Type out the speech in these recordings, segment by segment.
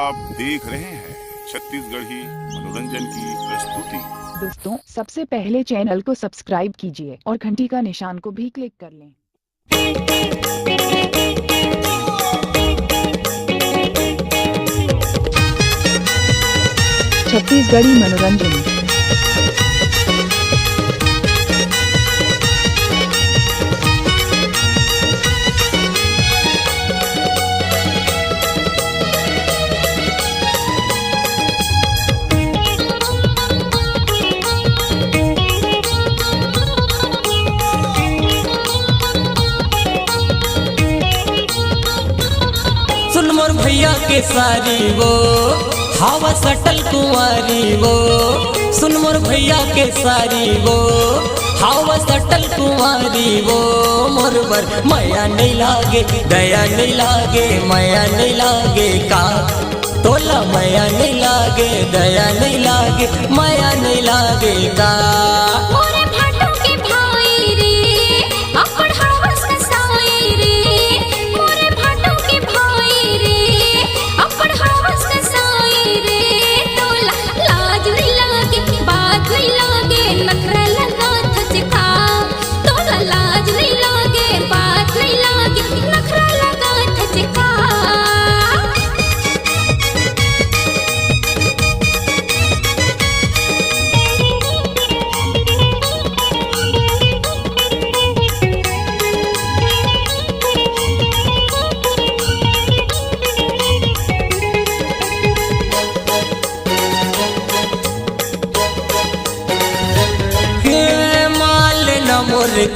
आप देख रहे हैं छत्तीसगढ़ी मनोरंजन की प्रस्तुति। दोस्तों, सबसे पहले चैनल को सब्सक्राइब कीजिए और घंटी का निशान को भी क्लिक कर लें। छत्तीसगढ़ी मनोरंजन। मोर भैया के सारी वो हवा सटल कुंवारी वो, सुन मोर भैया के सारी वो हवा सटल कुंवारी वो। मोर बर माया नहीं लागे, दया नहीं लागे, माया नहीं लागे का तोला, माया नहीं लागे, दया नहीं लागे, माया नहीं लागे का। मोर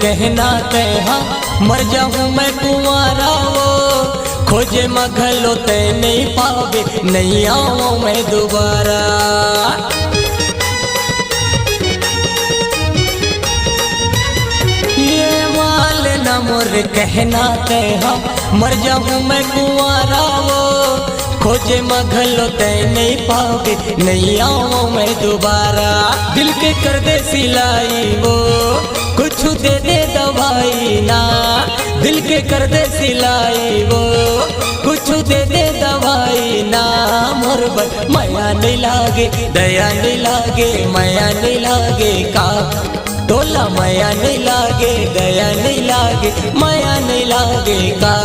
कहना कहा मर जाऊं मैं कुंवारा वो, खोजे मघलो ते नहीं पावे, नहीं आऊं मैं दोबारा। ये माल न मोर कहना कहा मर जाऊं मैं कुंवारा वो, खोजे मघलो ते नहीं पावे, नहीं आऊं मैं दोबारा। दिल के कर दे सिलाई वो, कुछ दे दे दवाई ना, दिल के कर दे सिलाई वो, कुछ दे दे दवाई ना। मोर बर माया नहीं लागे, दया नहीं लागे, माया नहीं लागे का तोला, माया नहीं लागे, दया नहीं लागे, माया नहीं लागे का।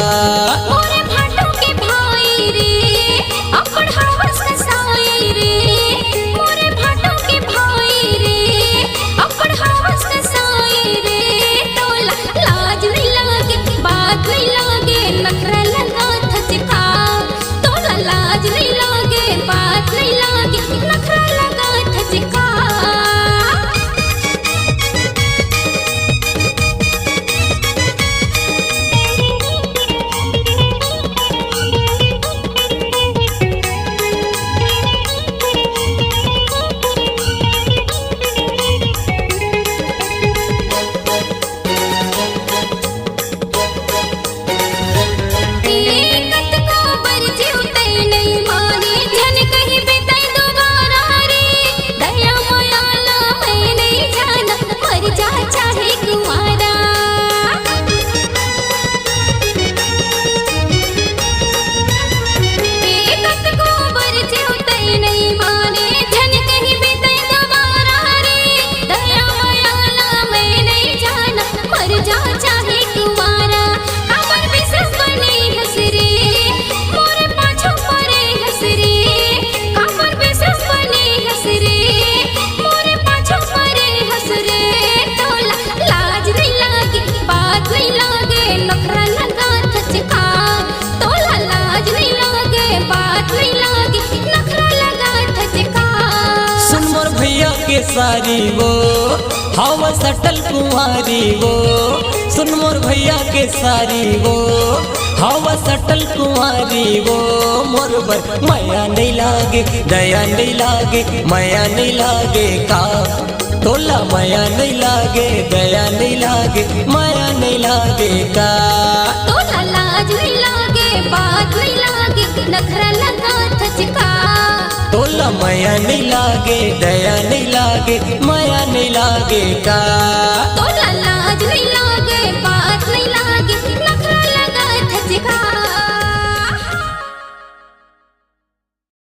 सारी वो हवा सटल कुंवारी वो, सुन मोर भैया के सारी वो हवा सटल कुंवारी वो। मोर बर माया नहीं लागे, दया नहीं लागे, माया नहीं लागे का तोला, माया नहीं लागे, दया नहीं लागे, माया नहीं लागे का। तोला लाज नहीं लागे, बात नहीं लागे, नखरा लगा थचका तोला, माया नहीं लागे, दया नहीं लागे, माया नहीं लागे का।